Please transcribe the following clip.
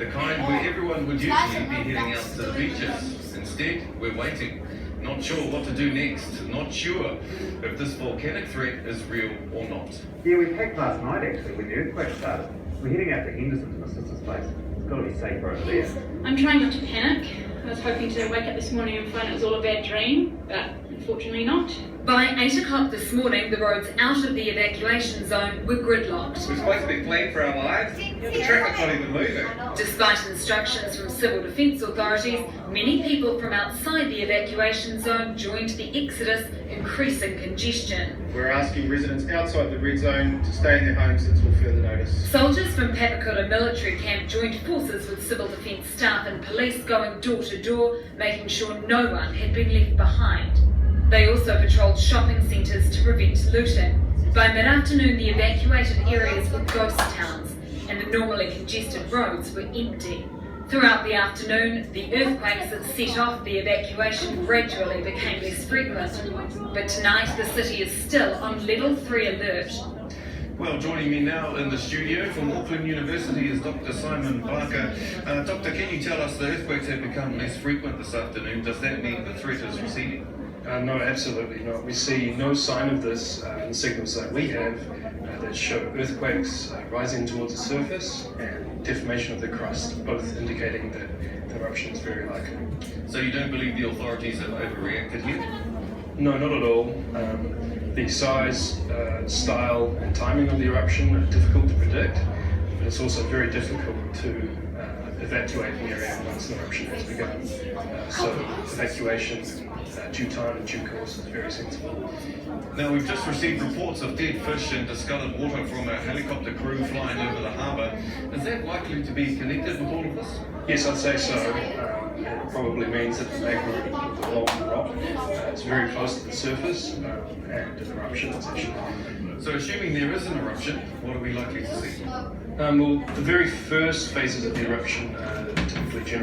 the kind where everyone would usually be heading out to the beaches. Instead, we're waiting, not sure what to do next, not sure if this volcanic threat is real or not. Yeah, we packed last night actually when the earthquake started. We're heading out to Henderson to my sister's place. It's got to be safer over there. I'm trying not to panic. I was hoping to wake up this morning and find it was all a bad dream, but unfortunately not. By 8 o'clock this morning, the roads out of the evacuation zone were gridlocked. We're supposed to be fleeing for our lives. The traffic's not even moving. Despite instructions from civil defence authorities, many people from outside the evacuation zone joined the exodus, increasing congestion. We're asking residents outside the red zone to stay in their homes until further notice. Soldiers from Papakura military camp joined forces with civil defence staff and police, going door to door, making sure no one had been left behind. They also patrolled shopping centres to prevent looting. By mid-afternoon, the evacuated areas were ghost towns and the normally congested roads were empty. Throughout the afternoon, the earthquakes that set off the evacuation gradually became less frequent. But tonight, the city is still on level 3 alert. Well, joining me now in the studio from Auckland University is Dr. Simon Barker. Doctor, can you tell us the earthquakes have become less frequent this afternoon? Does that mean the threat is receding? No, absolutely not. We see no sign of this in the signals that we have that show earthquakes rising towards the surface and deformation of the crust, both indicating that the eruption is very likely. So you don't believe the authorities have overreacted yet? No, not at all. The size, style and timing of the eruption are difficult to predict, but it's also very difficult to evacuate an area once an eruption has begun. So evacuation, due time and due course, is very sensible. Now, we've just received reports of dead fish and discoloured water from a helicopter crew flying over the harbour. Is that likely to be connected with all of this? Yes, I'd say so. It probably means that the magma of the molten rock is very close to the surface and an eruption is actually on. So assuming there is an eruption, what are we likely to see? Well, the very first phases of the eruption typically generate